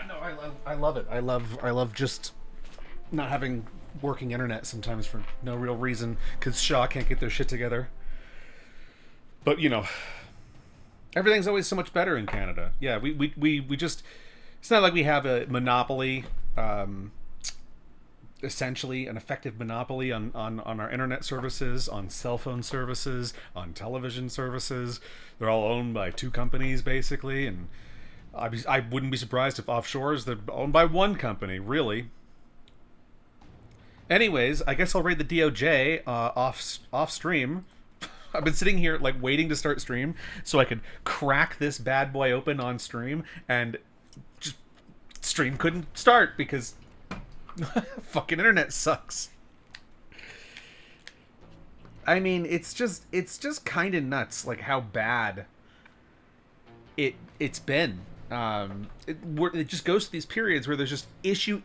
Yeah, no, I love it. I love just not having working internet sometimes for no real reason because Shaw can't get their shit together. But everything's always so much better in Canada. Yeah, we just, it's not like we have a monopoly, essentially an effective monopoly on our internet services, on cell phone services, on television services. They're all owned by two companies basically, and I wouldn't be surprised if offshores they're owned by one company, really. Anyways, I guess I'll raid the DOJ off stream. I've been sitting here like waiting to start stream so I could crack this bad boy open on stream, and just stream couldn't start because fucking internet sucks. I mean, it's just kind of nuts, like how bad it's been. It just goes to these periods where there's just issue,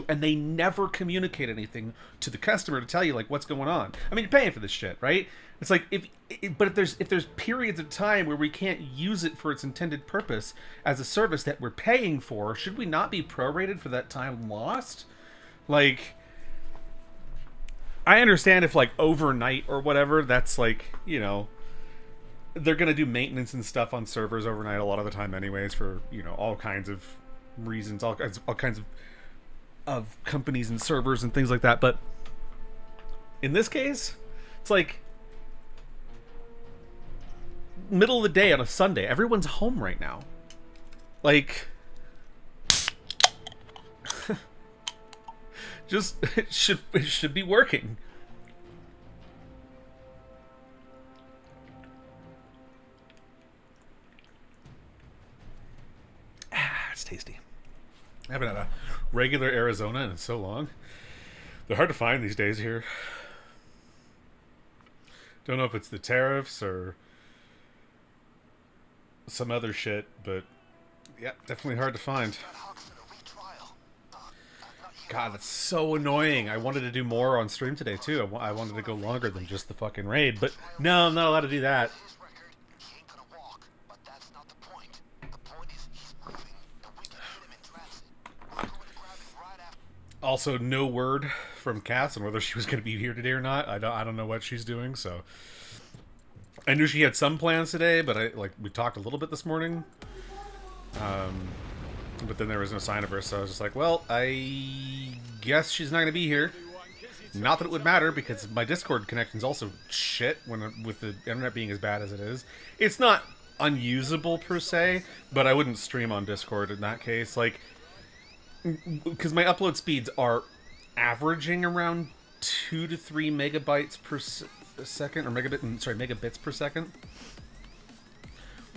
and they never communicate anything to the customer to tell you like what's going on. I mean, you're paying for this shit, right? It's like if there's periods of time where we can't use it for its intended purpose as a service that we're paying for, should we not be prorated for that time lost? Like, I understand if like overnight or whatever, that's like, they're going to do maintenance and stuff on servers overnight a lot of the time anyways for, all kinds of reasons, all kinds of companies and servers and things like that. But in this case, it's like middle of the day on a Sunday. Everyone's home right now. Like, just it should be working. It's tasty. I haven't had a regular Arizona in so long. They're hard to find these days here. Don't know if it's the tariffs or some other shit, but yeah, definitely hard to find. God, that's so annoying. I wanted to do more on stream today too. I wanted to go longer than just the fucking raid, but no, I'm not allowed to do that. Also, no word from Cass on whether she was going to be here today or not. I don't know what she's doing, so I knew she had some plans today, but we talked a little bit this morning. But then there was no sign of her, so I was just like, well, I guess she's not going to be here. Not that it would matter, because my Discord connection's also shit with the internet being as bad as it is. It's not unusable per se, but I wouldn't stream on Discord in that case. Like, because my upload speeds are averaging around 2 to 3 megabytes per second, or megabits per second,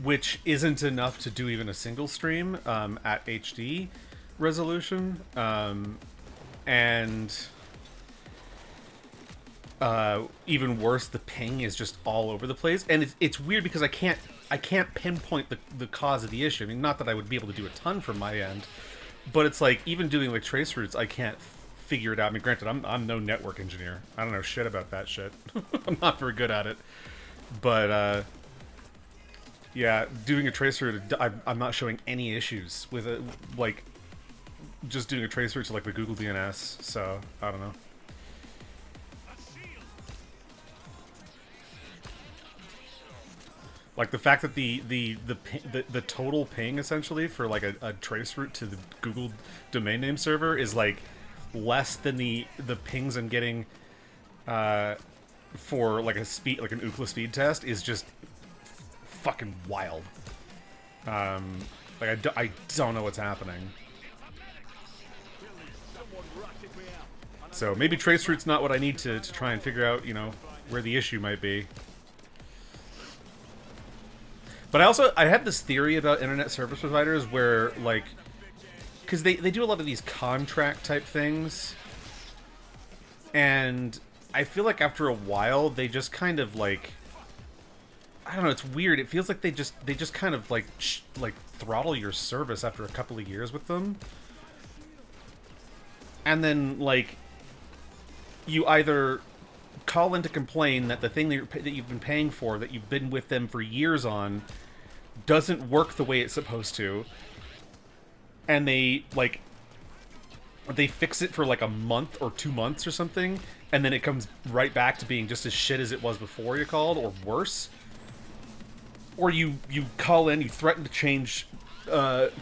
which isn't enough to do even a single stream at HD resolution, and even worse, the ping is just all over the place, and it's weird because I can't pinpoint the cause of the issue. I mean, not that I would be able to do a ton from my end, but it's like even doing like trace routes, I can't figure it out. I mean, granted, I'm no network engineer. I don't know shit about that shit. I'm not very good at it, but yeah, doing a trace route, I'm not showing any issues with it. Like, just doing a trace route to like the Google DNS. So I don't know. Like the fact that the total ping essentially for like a trace route to the Google domain name server is like less than the pings I'm getting for like an Ookla speed test is just fucking wild. Like I don't know what's happening. So maybe trace route's not what I need to try and figure out, where the issue might be. But I have this theory about internet service providers where, like, because they do a lot of these contract type things, and I feel like after a while they just kind of like, I don't know, it's weird. It feels like they just kind of like throttle your service after a couple of years with them, and then like you either call in to complain that the thing that you've been paying for, that you've been with them for years on, doesn't work the way it's supposed to, and they like they fix it for like a month or 2 months or something, and then it comes right back to being just as shit as it was before, you're called, or worse. Or you call in, you threaten to change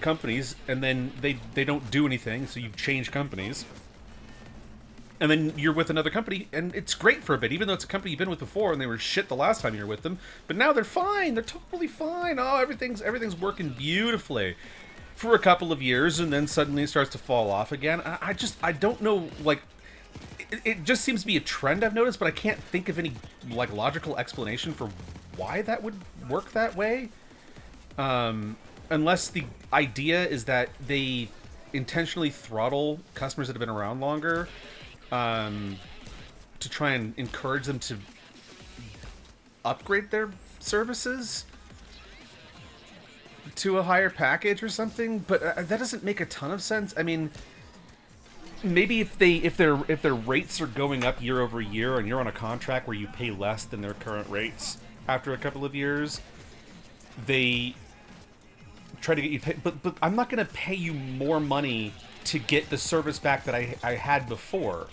companies, and then they don't do anything, so you change companies. And then you're with another company, and it's great for a bit, even though it's a company you've been with before, and they were shit the last time you were with them. But now they're fine. They're totally fine. Oh, everything's working beautifully for a couple of years, and then suddenly it starts to fall off again. I don't know, like, it just seems to be a trend I've noticed, but I can't think of any, like, logical explanation for why that would work that way. Unless the idea is that they intentionally throttle customers that have been around longer, to try and encourage them to upgrade their services to a higher package or something. But that doesn't make a ton of sense. I mean, maybe if their rates are going up year over year, and you're on a contract where you pay less than their current rates after a couple of years, they try to get you paid. But I'm not going to pay you more money to get the service back that I had before.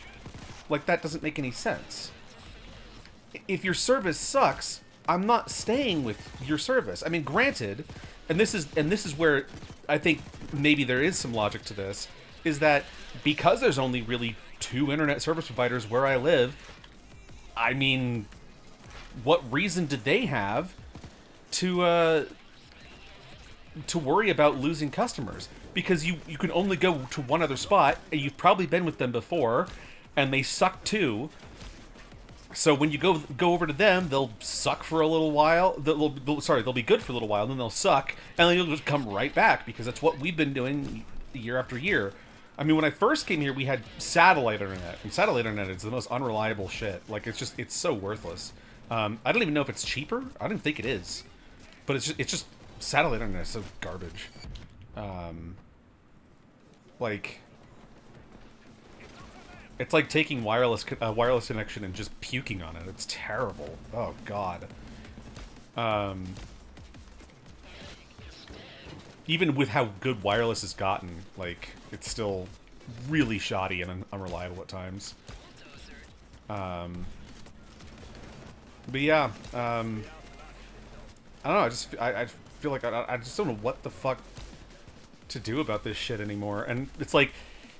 Like, that doesn't make any sense. If your service sucks, I'm not staying with your service. I mean, granted, and this is where I think maybe there is some logic to this, is that because there's only really 2 internet service providers where I live, I mean, what reason did they have to worry about losing customers? Because you can only go to one other spot, and you've probably been with them before, and they suck too. So when you go over to them, they'll suck for a little while. They'll be good for a little while, then they'll suck, and then you'll just come right back, because that's what we've been doing year after year. I mean, when I first came here, we had satellite internet, and satellite internet is the most unreliable shit. Like, it's so worthless. I don't even know if it's cheaper. I don't think it is, but it's just satellite internet is so garbage. Like, it's like taking wireless connection and just puking on it. It's terrible. Oh god. Even with how good wireless has gotten, like, it's still really shoddy and unreliable at times. But yeah, I don't know. I feel like I just don't know what the fuck to do about this shit anymore. And it's like,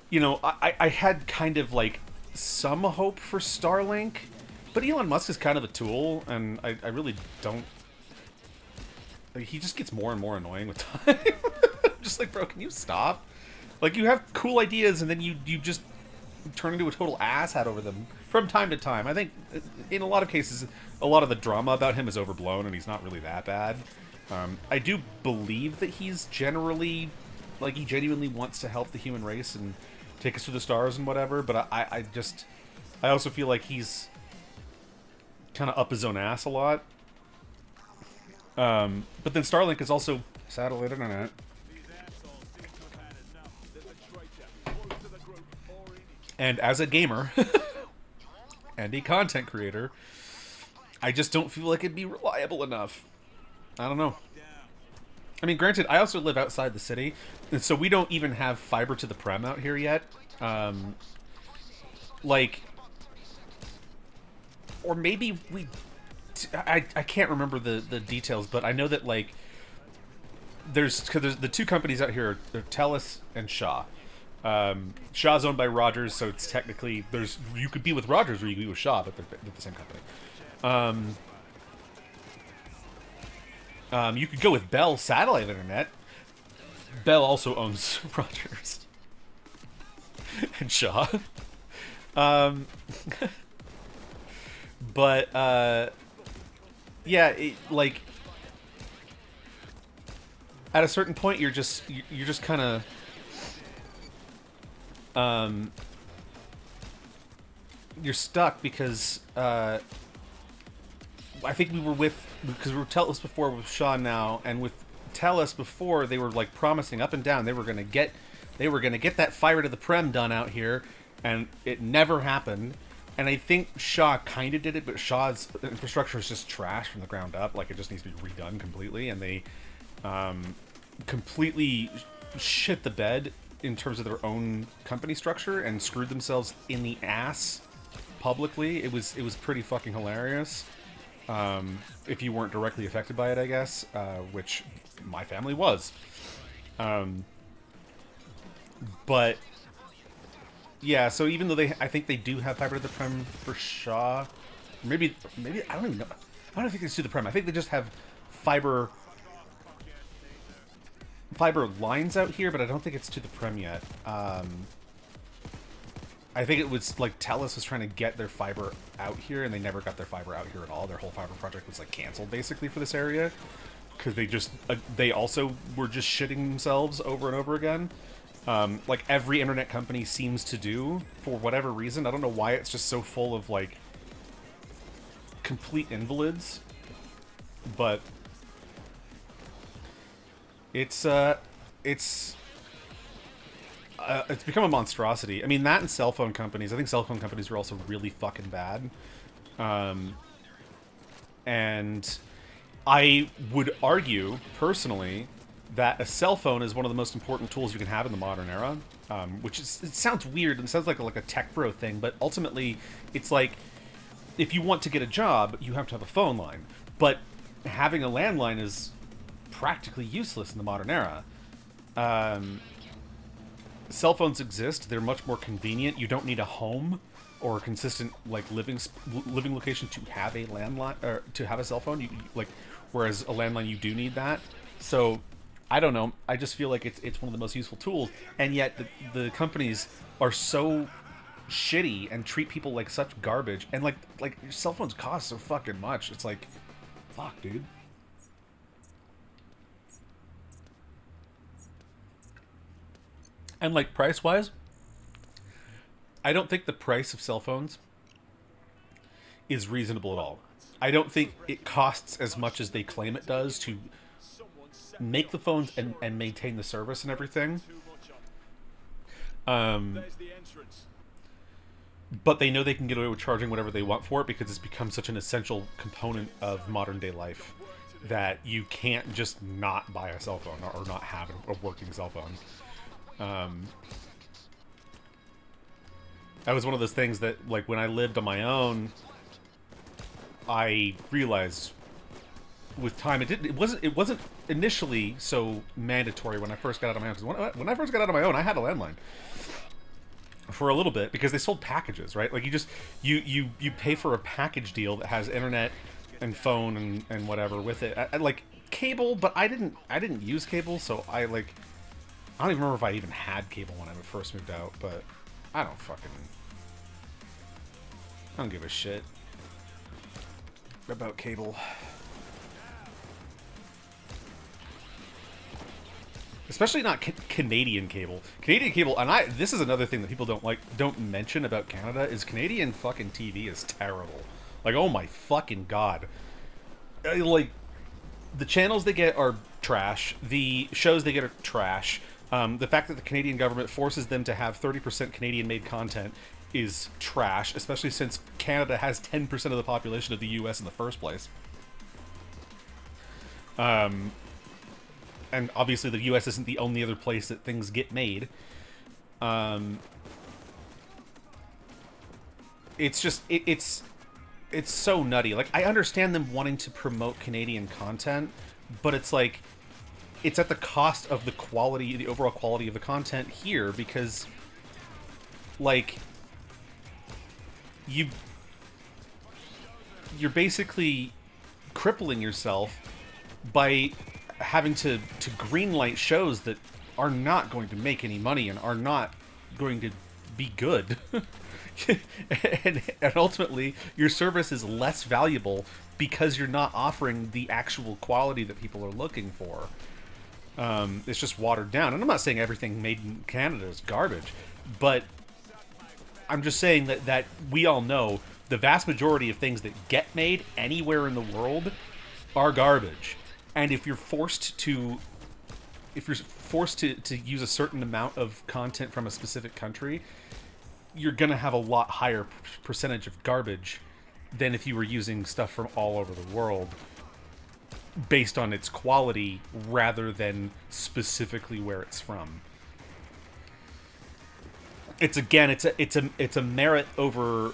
you know, I had kind of like some hope for Starlink, but Elon Musk is kind of a tool, and I really don't. Like, he just gets more and more annoying with time. Just like, bro, can you stop? Like, you have cool ideas, and then you just turn into a total asshat over them from time to time. I think in a lot of cases, a lot of the drama about him is overblown, and he's not really that bad. I do believe that he's generally, like, he genuinely wants to help the human race and take us to the stars and whatever, but I also feel like he's kind of up his own ass a lot. But then Starlink is also satellite internet. And as a gamer and a content creator, I just don't feel like it'd be reliable enough. I don't know. I mean, granted, I also live outside the city, and so we don't even have fiber to the prem out here yet. Like, or maybe we... I can't remember the details, but I know that, like, there's the two companies out here are TELUS and Shaw. Shaw's owned by Rogers, so it's technically, you could be with Rogers or you could be with Shaw, but they're the same company. You could go with Bell Satellite Internet. Bell also owns Rogers and Shaw. But yeah, like, at a certain point, you're just kind of you're stuck, because I think because we were TELUS before with Shaw now, and with TELUS before, they were like promising up and down they were gonna get that fiber to the prem done out here, and it never happened. And I think Shaw kind of did it, but Shaw's infrastructure is just trash from the ground up. Like, it just needs to be redone completely, and they completely shit the bed in terms of their own company structure and screwed themselves in the ass publicly. It was pretty fucking hilarious. If you weren't directly affected by it, I guess, which my family was. But yeah, so even though I think they do have fiber to the prem for Shaw, maybe I don't even know. I don't think it's to the prem. I think they just have fiber lines out here, but I don't think it's to the prem yet. I think it was like TELUS was trying to get their fiber out here, and they never got their fiber out here at all. Their whole fiber project was like canceled basically for this area because they also were just shitting themselves over and over again. Like every internet company seems to do for whatever reason. I don't know why it's just so full of like complete invalids, but it's become a monstrosity. I mean, that and cell phone companies. I think cell phone companies are also really fucking bad. And I would argue, personally, that a cell phone is one of the most important tools you can have in the modern era. Which is, it sounds weird and sounds like a tech bro thing, but ultimately, it's like, if you want to get a job, you have to have a phone line. But having a landline is practically useless in the modern era. Cell phones exist. They're much more convenient. You don't need a home or a consistent like living location to have a landline or to have a cell phone. Whereas a landline, you do need that. So I don't know. I just feel like it's one of the most useful tools, and yet the companies are so shitty and treat people like such garbage. And like your cell phones cost so fucking much. It's like, fuck, dude. And like price-wise, I don't think the price of cell phones is reasonable at all. I don't think it costs as much as they claim it does to make the phones and maintain the service and everything. But they know they can get away with charging whatever they want for it because it's become such an essential component of modern day life that you can't just not buy a cell phone or not have a working cell phone. That was one of those things that, like, when I lived on my own, I realized with time it wasn't initially so mandatory when I first got out of my own. Because when I first got out of my own, I had a landline for a little bit because they sold packages, right? Like you pay for a package deal that has internet and phone and whatever with it. I like cable, but I didn't use cable, so I don't even remember if I even had cable when I first moved out, but I don't give a shit about cable. Especially not Canadian cable. Canadian cable, and this is another thing that people don't mention about Canada, is Canadian fucking TV is terrible. Like, oh my fucking god. Like, the channels they get are trash. The shows they get are trash. The fact that the Canadian government forces them to have 30% Canadian-made content is trash, especially since Canada has 10% of the population of the US in the first place. And obviously the US isn't the only other place that things get made. It's just, it's so nutty. Like, I understand them wanting to promote Canadian content, but it's like, it's at the cost of the quality, the overall quality of the content here, because, like, you're basically crippling yourself by having to greenlight shows that are not going to make any money and are not going to be good. and ultimately, your service is less valuable because you're not offering the actual quality that people are looking for. It's just watered down. And I'm not saying everything made in Canada is garbage, but I'm just saying that we all know the vast majority of things that get made anywhere in the world are garbage. And if you're forced to use a certain amount of content from a specific country, you're going to have a lot higher percentage of garbage than if you were using stuff from all over the world. based on its quality rather than specifically where it's from. It's again, it's a merit over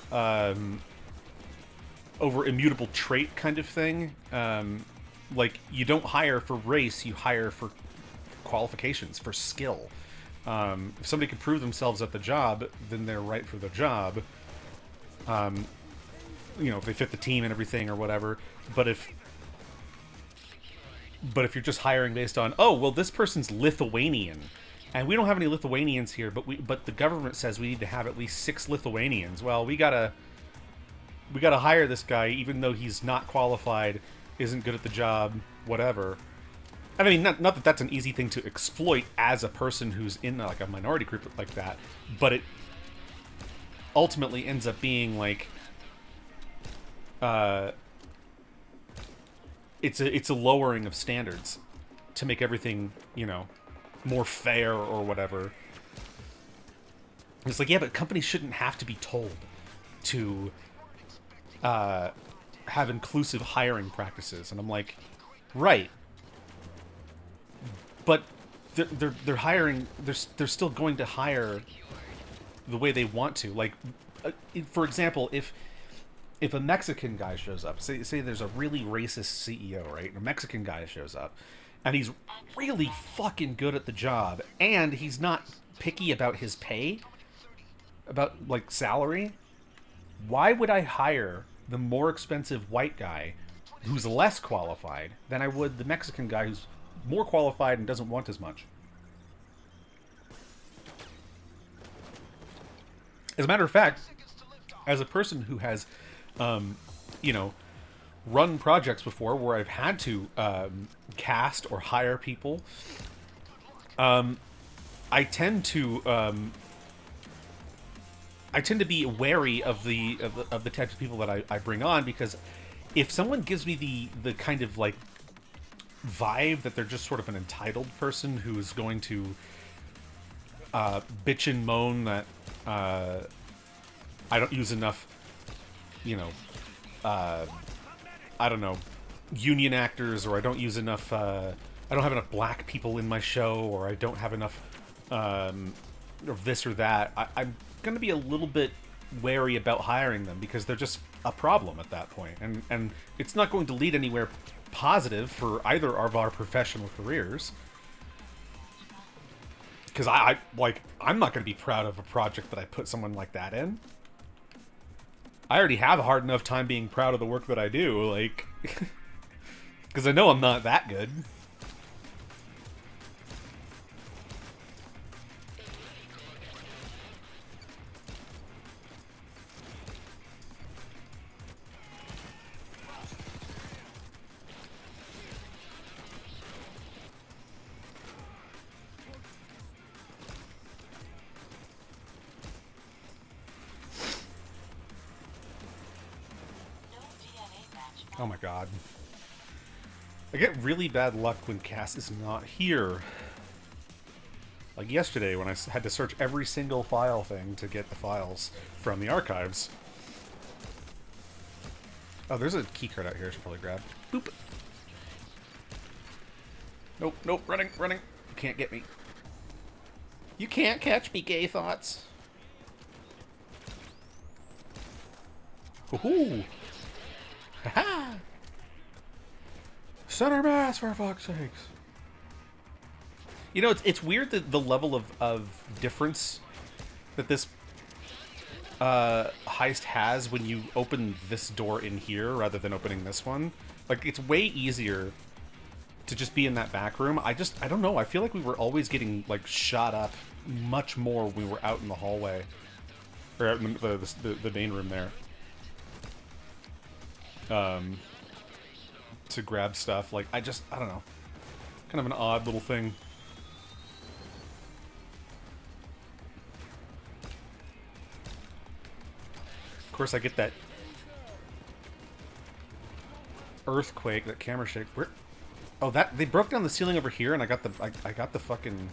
over immutable trait kind of thing. Like, you don't hire for race, you hire for qualifications, for skill. If somebody can prove themselves at the job, then they're right for the job. You know, if they fit the team and everything or whatever. But if you're just hiring based on, oh, well, this person's Lithuanian, and we don't have any Lithuanians here, but the government says we need to have at least 6 Lithuanians. Well, we gotta hire this guy even though he's not qualified, isn't good at the job, whatever. I mean, not that that's an easy thing to exploit as a person who's in like a minority group like that, but it ultimately ends up being like, it's a lowering of standards to make everything, you know, more fair or whatever. It's like, yeah, but companies shouldn't have to be told to have inclusive hiring practices. And I'm like, right, but they're hiring, they're still going to hire the way they want to. Like, for example, if a Mexican guy shows up, say there's a really racist CEO, right? A Mexican guy shows up, and he's really fucking good at the job, and he's not picky about his pay, about, like, salary. Why would I hire the more expensive white guy who's less qualified than I would the Mexican guy who's more qualified and doesn't want as much? As a matter of fact, as a person who has, you know, run projects before where I've had to cast or hire people, I tend to be wary of the types of people that I bring on, because if someone gives me the kind of like vibe that they're just sort of an entitled person who is going to bitch and moan that I don't use enough, you know, I don't know, union actors, or I don't use enough, I don't have enough black people in my show, or I don't have enough of this or that, I'm going to be a little bit wary about hiring them, because they're just a problem at that point. And it's not going to lead anywhere positive for either of our professional careers. Because I'm not going to be proud of a project that I put someone like that in. I already have a hard enough time being proud of the work that I do, like, because I know I'm not that good. Oh my god. I get really bad luck when Cass is not here. Like yesterday when I had to search every single file thing to get the files from the archives. Oh, there's a keycard out here I should probably grab. Boop. Nope, nope, running, running. You can't get me. You can't catch me, gay thoughts. Woohoo! Haha! Center mass, for fuck's sakes. You know, it's weird that the level of difference that this heist has when you open this door in here rather than opening this one. Like, it's way easier to just be in that back room. I don't know, I feel like we were always getting, like, shot up much more when we were out in the hallway. Or out in the main room there. To grab stuff. Like, I don't know. Kind of an odd little thing. Of course, I get that earthquake, that camera shake. Where? Oh, that they broke down the ceiling over here, and I got the fucking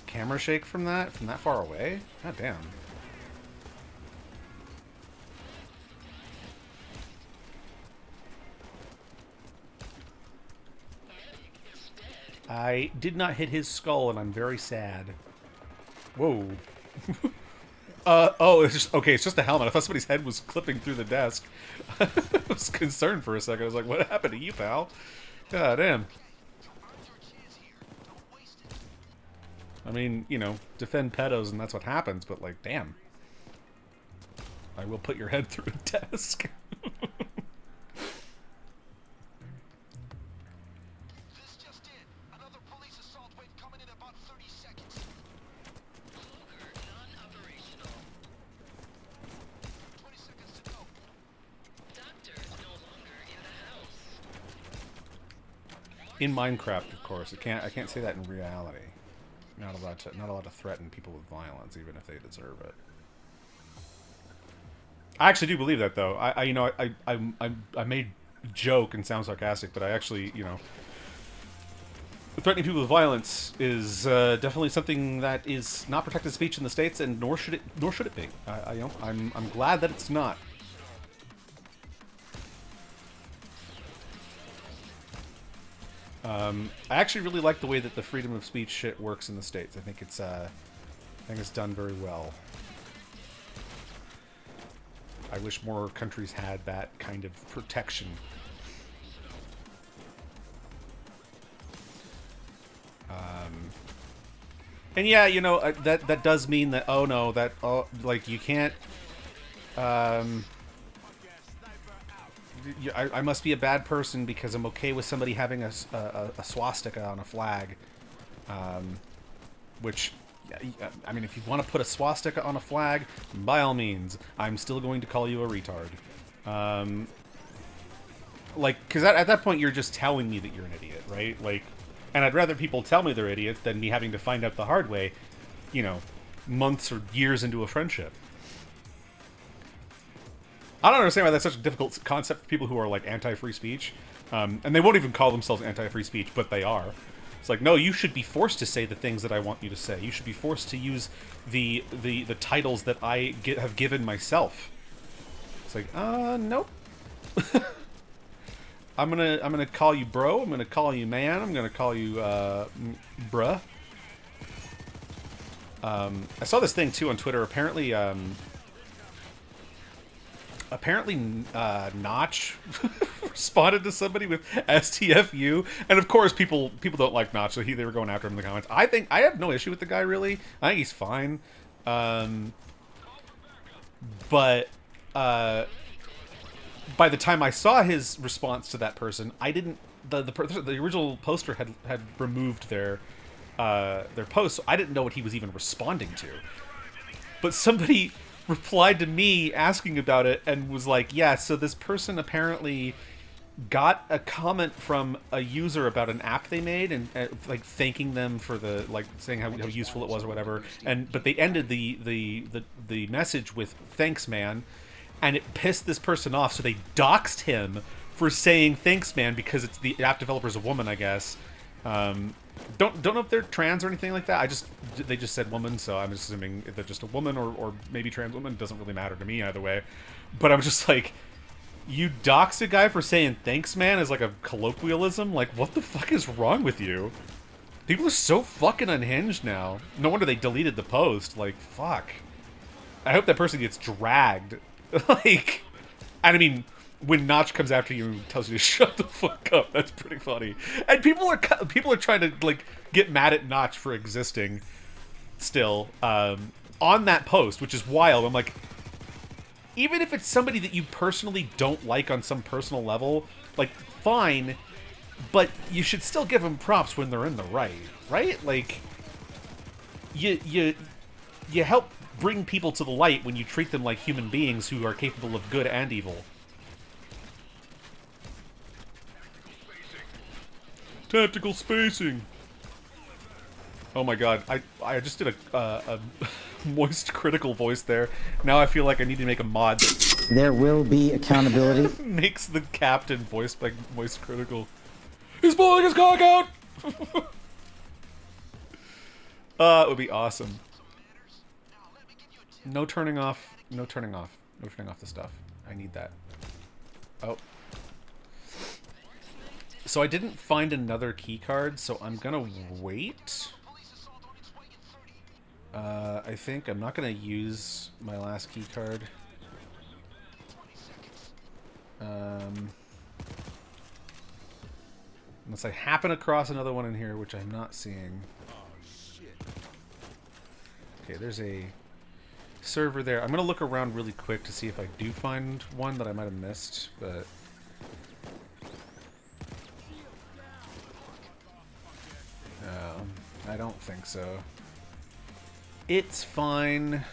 camera shake from that far away. God damn. I did not hit his skull, and I'm very sad. Whoa. Oh, it's just... Okay, it's just a helmet. I thought somebody's head was clipping through the desk. I was concerned for a second. I was like, what happened to you, pal? God damn. I mean, you know, defend pedos and that's what happens, but like, damn. I will put your head through a desk. This just in. Another police assault wave coming in about 30 seconds. Cloaker non-operational. 20 seconds to go. Doctor is no longer in the house. In Minecraft, of course. I can't say that in reality. Not allowed to threaten people with violence, even if they deserve it. I actually do believe that, though. I made joke and sound sarcastic, but I actually, you know, threatening people with violence is definitely something that is not protected speech in the States, and nor should it be. I'm glad that it's not. I actually really like the way that the freedom of speech shit works in the States. I think it's done very well. I wish more countries had that kind of protection. And yeah, you know, that does mean that, oh no, that, oh, like, you can't, I must be a bad person because I'm okay with somebody having a swastika on a flag. Which, I mean, if you want to put a swastika on a flag, by all means, I'm still going to call you a retard. Like, because at that point, you're just telling me that you're an idiot, right? Like, and I'd rather people tell me they're idiots than me having to find out the hard way, you know, months or years into a friendship. I don't understand why that's such a difficult concept for people who are, like, anti-free speech. And they won't even call themselves anti-free speech, but they are. It's like, no, you should be forced to say the things that I want you to say. You should be forced to use the titles that I have given myself. It's like, nope. I'm gonna call you bro. I'm gonna call you man. I'm gonna call you bruh. I saw this thing too on Twitter. Apparently, Notch responded to somebody with STFU, and of course people don't like Notch, so they were going after him in the comments. I have no issue with the guy, really. I think he's fine. But by the time I saw his response to that person, I didn't. The original poster had removed their post, so I didn't know what he was even responding to. But somebody replied to me asking about it and was like, yeah, so this person apparently got a comment from a user about an app they made and like thanking them for the, like, saying how useful it was or whatever, but they ended the message with "thanks man," and it pissed this person off, so they doxed him for saying "thanks man" because it's the app developer's a woman, I guess. Don't know if they're trans or anything like that. They just said woman, so I'm assuming if they're just a woman or maybe trans woman. It doesn't really matter to me either way. But I'm just like, you dox a guy for saying "thanks man" as like a colloquialism? Like, what the fuck is wrong with you? People are so fucking unhinged now. No wonder they deleted the post. Like, fuck. I hope that person gets dragged. Like, and I mean, when Notch comes after you and tells you to shut the fuck up, that's pretty funny. And people are trying to, like, get mad at Notch for existing still on that post, which is wild. I'm like, even if it's somebody that you personally don't like on some personal level, like, fine, but you should still give them props when they're in the right? Like, you help bring people to the light when you treat them like human beings who are capable of good and evil. Tactical spacing. Oh my god, I just did a moist critical voice there. Now I feel like I need to make a mod that there will be accountability. makes the captain voiced like moist critical. He's pulling his cock out. It would be awesome. No turning off the stuff. I need that. Oh. So I didn't find another key card, so I'm gonna wait. Police assault on its way in 30. I think I'm not gonna use my last key card. 20 seconds. Unless I happen across another one in here, which I'm not seeing. Okay, there's a server there. I'm gonna look around really quick to see if I do find one that I might have missed, but I don't think so. It's fine.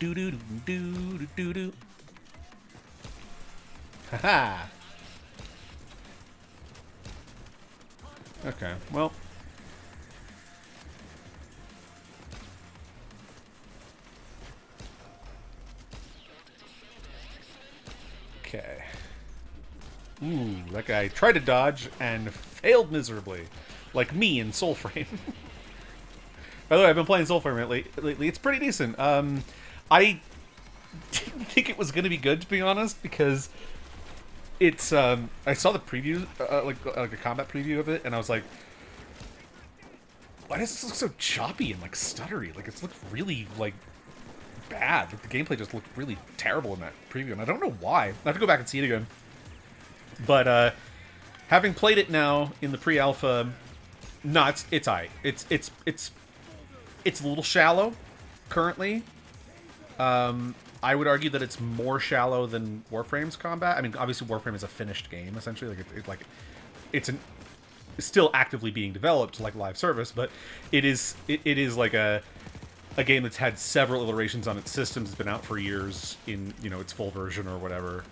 Do do do do do do. Haha. Okay, well. Okay. Ooh, that guy tried to dodge and failed miserably. Like me in Soulframe. By the way, I've been playing Soulframe lately. It's pretty decent. I didn't think it was going to be good, to be honest, because it's, I saw the preview, like a combat preview of it, and I was like, why does this look so choppy and, like, stuttery? Like, it's looked really, like, bad. Like, the gameplay just looked really terrible in that preview, and I don't know why. I have to go back and see it again. But, having played it now in the pre-alpha, no, it's aight. It's a little shallow, currently. I would argue that it's more shallow than Warframe's combat. I mean, obviously Warframe is a finished game, essentially. Like, it's still actively being developed, like live service, but it is like a game that's had several iterations on its systems. It's been out for years in, you know, its full version or whatever.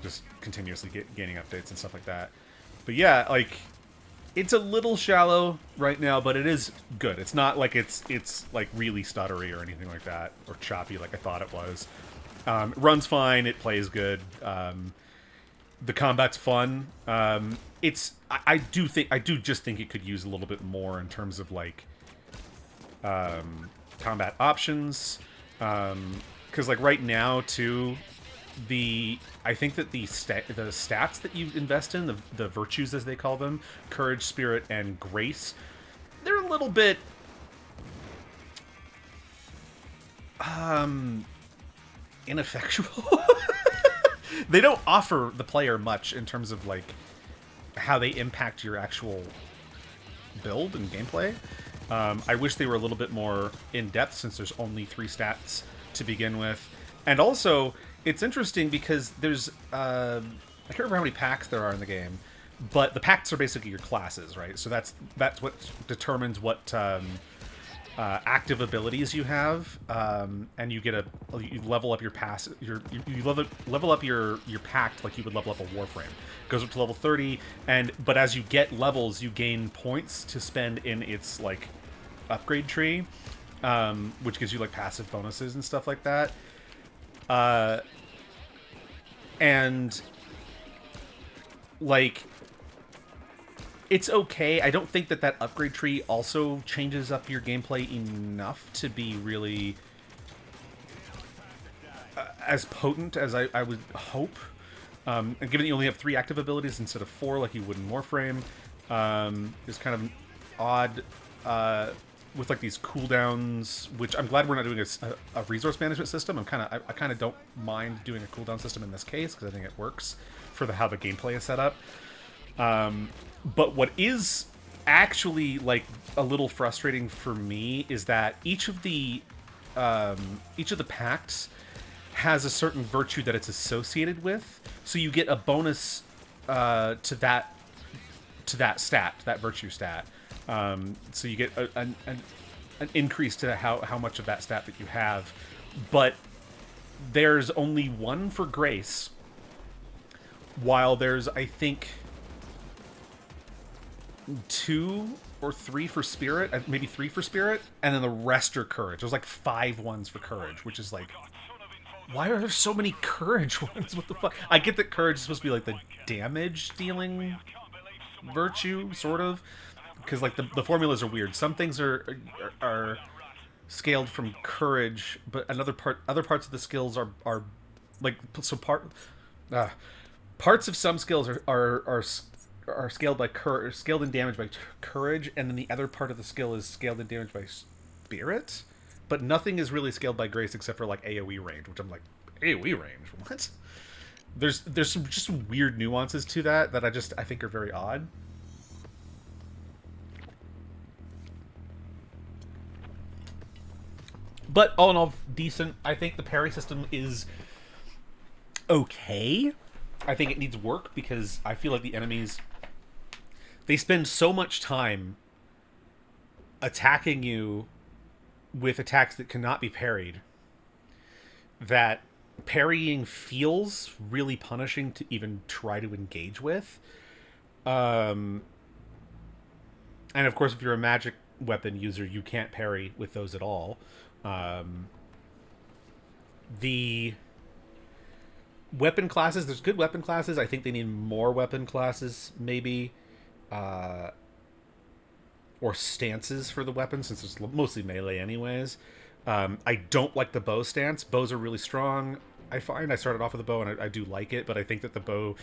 Just continuously gaining updates and stuff like that. But yeah, like, it's a little shallow right now, but it is good. It's not like it's like really stuttery or anything like that, or choppy like I thought it was. It runs fine. It plays good. The combat's fun. I do just think it could use a little bit more in terms of like combat options. Because like right now too, I think that the stats that you invest in, the virtues as they call them, courage, spirit, and grace, they're a little bit ineffectual. They don't offer the player much in terms of like how they impact your actual build and gameplay. I wish they were a little bit more in depth, since there's only 3 stats to begin with. And also, it's interesting because there's I can't remember how many packs there are in the game, but the packs are basically your classes, right? So that's what determines what active abilities you have, and you level up your pass. You level up your pact like you would level up a Warframe. It goes up to level 30, but as you get levels, you gain points to spend in its like upgrade tree, which gives you like passive bonuses and stuff like that. And like, it's okay. I don't think that upgrade tree also changes up your gameplay enough to be really as potent as I would hope. And given that you only have 3 active abilities instead of 4 like you would in Warframe, is kind of odd. With like these cooldowns, which I'm glad we're not doing a resource management system. I kind of don't mind doing a cooldown system in this case, because I think it works for how the gameplay is set up. But what is actually like a little frustrating for me is that each of the pacts has a certain virtue that it's associated with, so you get a bonus to that stat, that virtue stat. So you get an increase to how much of that stat that you have, but there's only 1 for grace, while there's, I think, 2 or 3 for spirit, maybe 3 for spirit, and then the rest are courage. There's like 5 ones for courage, which is like, why are there so many courage ones? What the fuck? I get that courage is supposed to be like the damage dealing virtue, sort of. Because like the formulas are weird. Some things are scaled from courage, but other parts of the skills are like, so parts of some skills are scaled by scaled in damage by courage, and then the other part of the skill is scaled in damage by spirit. But nothing is really scaled by grace except for like AoE range, which I'm like, AoE range, what? There's some weird nuances to that I think are very odd. But all in all, decent. I think the parry system is okay. I think it needs work because I feel like the enemies, they spend so much time attacking you with attacks that cannot be parried that parrying feels really punishing to even try to engage with. And of course, if you're a magic weapon user, you can't parry with those at all. The weapon classes, there's good weapon classes. I think they need more weapon classes, maybe. Or stances for the weapon, since it's mostly melee anyways. I don't like the bow stance. Bows are really strong. I find I started off with a bow, and I do like it, but I think that the bow,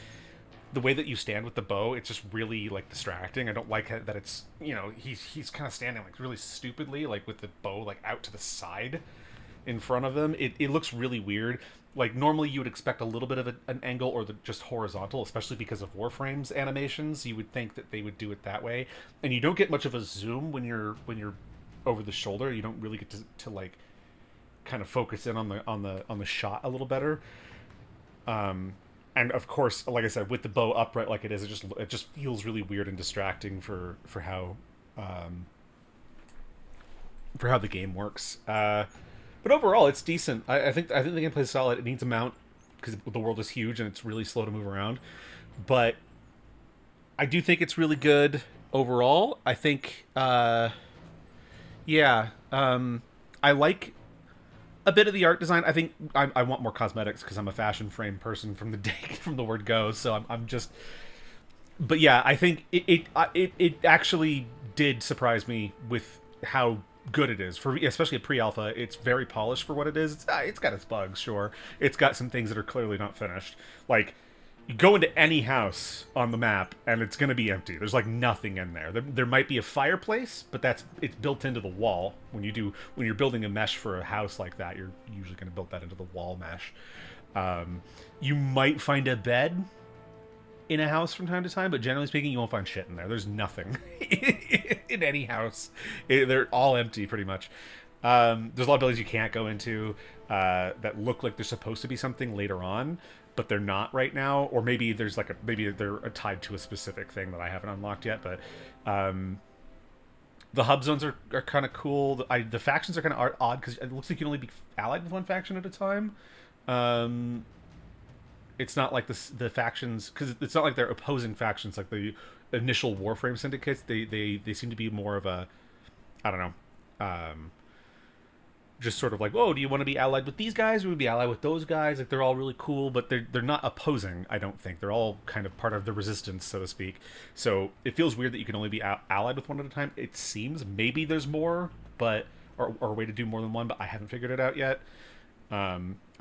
the way that you stand with the bow, it's just really like distracting. I don't like that it's, you know, he's kind of standing like really stupidly, like with the bow like out to the side in front of him. It looks really weird. Like normally you would expect a little bit of an angle or just horizontal, especially because of Warframe's animations. You would think that they would do it that way, and you don't get much of a zoom when you're over the shoulder. You don't really get to like kind of focus in on the shot a little better. And of course, like I said, with the bow upright like it is, it just feels really weird and distracting for how the game works. But overall, it's decent. I think the gameplay is solid. It needs a mount because the world is huge and it's really slow to move around. But I do think it's really good overall. I think, I like a bit of the art design. I think I want more cosmetics because I'm a fashion frame person from the day from the word go. So I'm just. But yeah, I think it actually did surprise me with how good it is for, especially a pre-alpha. It's very polished for what it is. It's got its bugs, sure. It's got some things that are clearly not finished. Like, you go into any house on the map and it's going to be empty. There's like nothing in there. There might be a fireplace, but it's built into the wall. When you're building a mesh for a house like that, you're usually going to build that into the wall mesh. You might find a bed in a house from time to time, but generally speaking, you won't find shit in there. There's nothing in any house. They're all empty, pretty much. There's a lot of buildings you can't go into that look like they're supposed to be something later on, but they're not right now. Or maybe there's like maybe they're tied to a specific thing that I haven't unlocked yet. But the hub zones are kind of cool. The factions are kind of odd because it looks like you can only be allied with one faction at a time. It's not like the factions, because it's not like they're opposing factions like the initial Warframe syndicates. They seem to be more of a, I don't know, just sort of like, whoa, do you want to be allied with these guys or would be allied with those guys? Like, they're all really cool, but they're not opposing, I don't think. They're all kind of part of the resistance, so to speak. So it feels weird that you can only be allied with one at a time. It seems maybe there's more, but or a way to do more than one, but I haven't figured it out yet.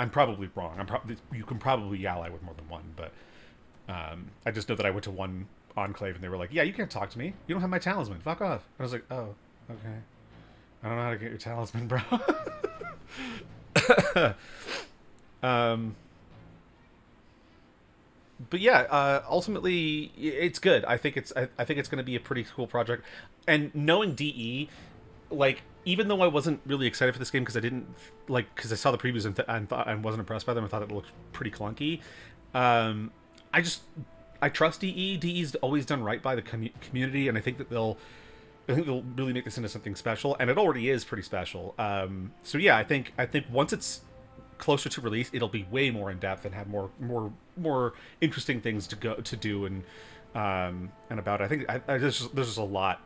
I'm probably wrong. You can probably ally with more than one, but I just know that I went to one enclave and they were like, yeah, you can't talk to me. You don't have my talisman. Fuck off. And I was like, oh, okay. I don't know how to get your talisman, bro. But yeah, ultimately, it's good. I think it's going to be a pretty cool project. And knowing DE, like, even though I wasn't really excited for this game because I saw the previews and thought I wasn't impressed by them. I thought it looked pretty clunky. I trust DE. DE's always done right by the community, and I think they'll really make this into something special, and it already is pretty special. So yeah, I think once it's closer to release, it'll be way more in depth and have more interesting things to do and about it. I think there's just a lot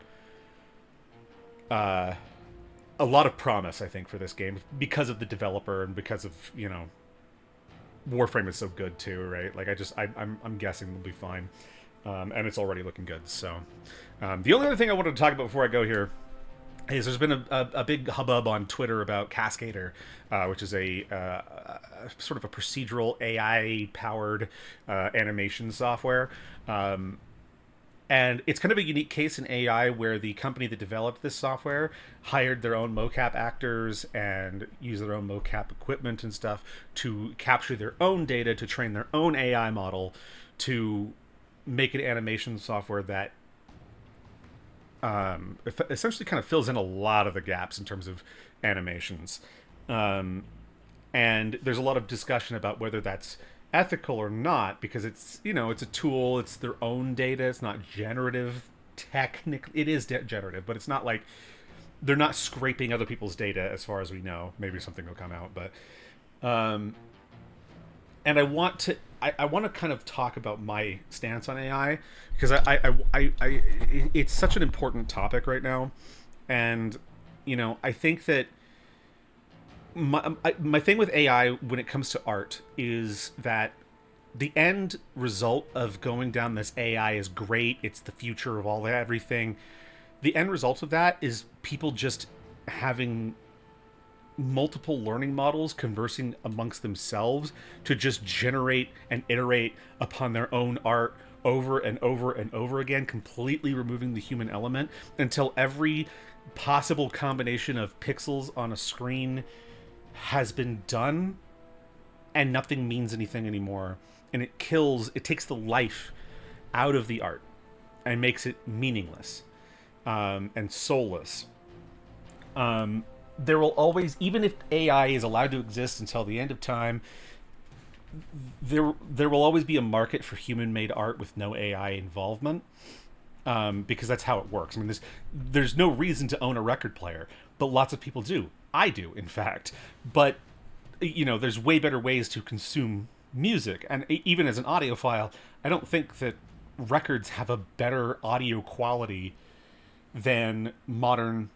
of promise, I think, for this game because of the developer and because of, you know, Warframe is so good too, right? Like, I'm guessing it'll be fine, and it's already looking good. So, the only other thing I wanted to talk about before I go here is there's been a big hubbub on Twitter about Cascader, which is a sort of a procedural AI powered animation software. And it's kind of a unique case in AI where the company that developed this software hired their own mocap actors and used their own mocap equipment and stuff to capture their own data to train their own AI model to make an animation software that essentially kind of fills in a lot of the gaps in terms of animations. And there's a lot of discussion about whether that's ethical or not, because it's, you know, it's a tool, it's their own data, it's not generative. Technically it is generative, but it's not like they're not scraping other people's data as far as we know. Maybe something will come out, but and I want to kind of talk about my stance on AI, because it's such an important topic right now. And you know, I think that my thing with AI when it comes to art is that the end result of going down this AI is great, it's the future of all everything. The end result of that is people just having multiple learning models conversing amongst themselves to just generate and iterate upon their own art over and over and over again, completely removing the human element until every possible combination of pixels on a screen has been done and nothing means anything anymore. And it takes the life out of the art and makes it meaningless and soulless. There will always, even if AI is allowed to exist until the end of time, there will always be a market for human-made art with no AI involvement, because that's how it works. I mean, there's no reason to own a record player, but lots of people do. I do, in fact. But you know, there's way better ways to consume music, and even as an audiophile, I don't think that records have a better audio quality than modern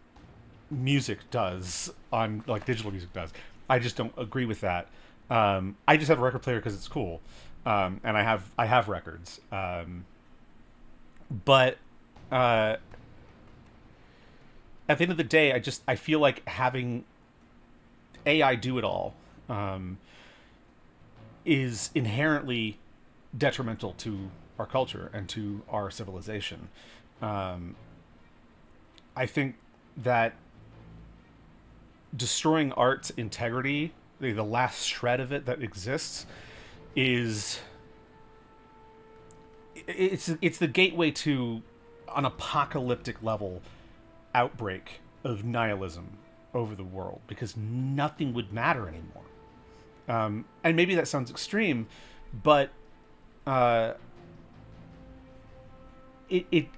music does, on like digital music does. I just don't agree with that. I just have a record player because it's cool, and I have records. But at the end of the day, I feel like having AI do it all is inherently detrimental to our culture and to our civilization. I think that destroying art's integrity, the last shred of it that exists, is it's the gateway to an apocalyptic level outbreak of nihilism over the world, because nothing would matter anymore. And maybe that sounds extreme, but it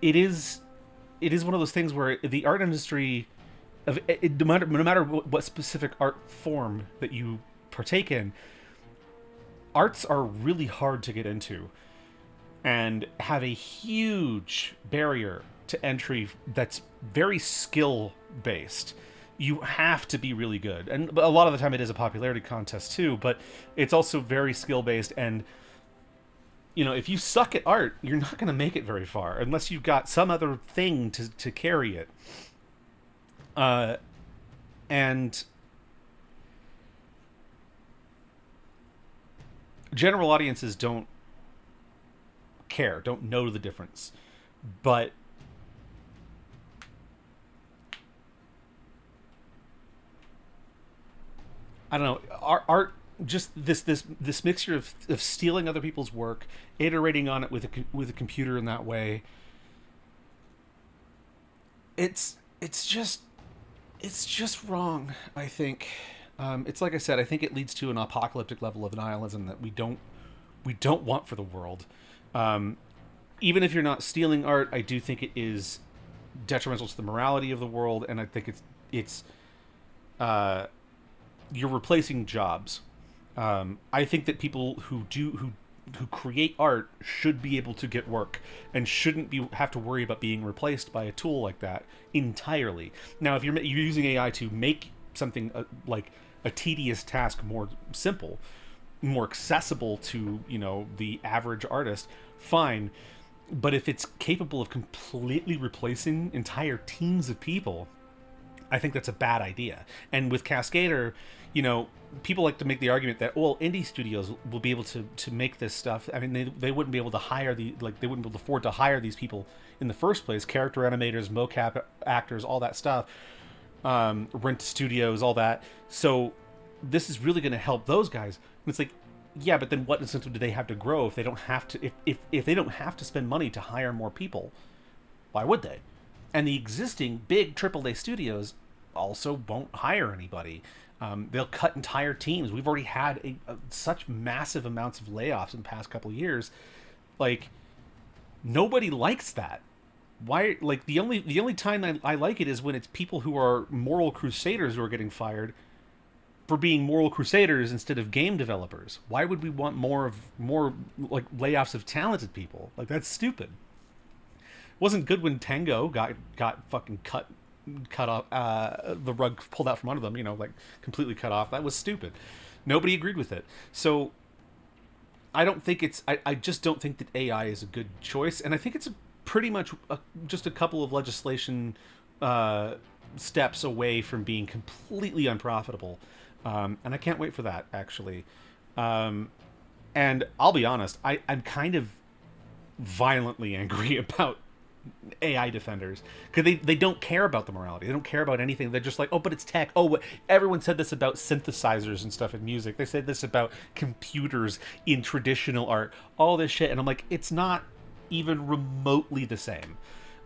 is one of those things where the art industry, no matter what specific art form that you partake in, arts are really hard to get into and have a huge barrier to entry that's very skill based. You have to be really good, and a lot of the time it is a popularity contest too, but it's also very skill based. And you know, if you suck at art, you're not going to make it very far unless you've got some other thing to carry it. And general audiences don't care, don't know the difference. But I don't know, art just this mixture of stealing other people's work, iterating on it with a computer in that way. It's just wrong, I think. It's like I said, I think it leads to an apocalyptic level of nihilism that we don't want for the world. Even if you're not stealing art, I do think it is detrimental to the morality of the world, and I think it's you're replacing jobs. I think that people who create art should be able to get work and shouldn't have to worry about being replaced by a tool like that entirely. Now, if you're using AI to make something like a tedious task more simple, more accessible to, you know, the average artist, fine. But if it's capable of completely replacing entire teams of people, I think that's a bad idea. And with Cascader, you know, people like to make the argument that, well, indie studios will be able to make this stuff. I mean, they wouldn't be able to hire they wouldn't be able to afford to hire these people in the first place, character animators, mocap actors, all that stuff, rent studios, all that. So this is really going to help those guys. And it's like, yeah, but then what incentive do they have to grow if they don't have to, if they don't have to spend money to hire more people? Why would they? And the existing big AAA studios also won't hire anybody. They'll cut entire teams. We've already had such massive amounts of layoffs in the past couple of years. Like, nobody likes that. Why? Like, the only time I like it is when it's people who are moral crusaders who are getting fired for being moral crusaders instead of game developers. Why would we want more like layoffs of talented people? Like, that's stupid. It wasn't good when Tango got fucking cut off, the rug pulled out from under them, you know, like completely cut off. That was stupid. Nobody agreed with it. So I don't think I just don't think that AI is a good choice. And I think it's pretty much just a couple of legislation steps away from being completely unprofitable. And I can't wait for that, actually. And I'll be honest, I'm kind of violently angry about AI defenders, because they don't care about the morality. They don't care about anything. They're just like, oh, but it's tech. Oh, everyone said this about synthesizers and stuff in music. They said this about computers in traditional art. All this shit, and I'm like, it's not even remotely the same.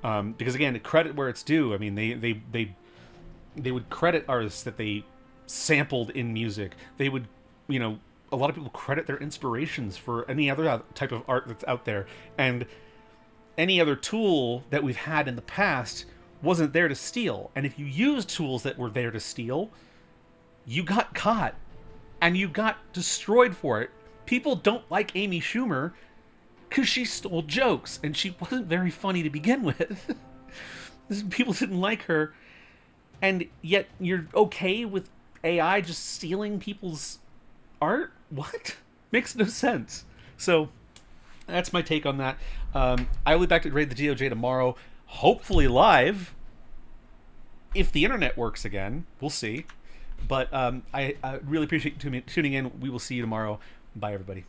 Because again, credit where it's due. I mean, they would credit artists that they sampled in music. They would, you know, a lot of people credit their inspirations for any other type of art that's out there, and any other tool that we've had in the past wasn't there to steal. And if you used tools that were there to steal, you got caught and you got destroyed for it. People don't like Amy Schumer because she stole jokes and she wasn't very funny to begin with. People didn't like her, and yet you're okay with AI just stealing people's art? What? Makes no sense. So that's my take on that. I will be back to raid the DOJ tomorrow, hopefully live. If the internet works again, we'll see. But I really appreciate you tuning in. We will see you tomorrow. Bye, everybody.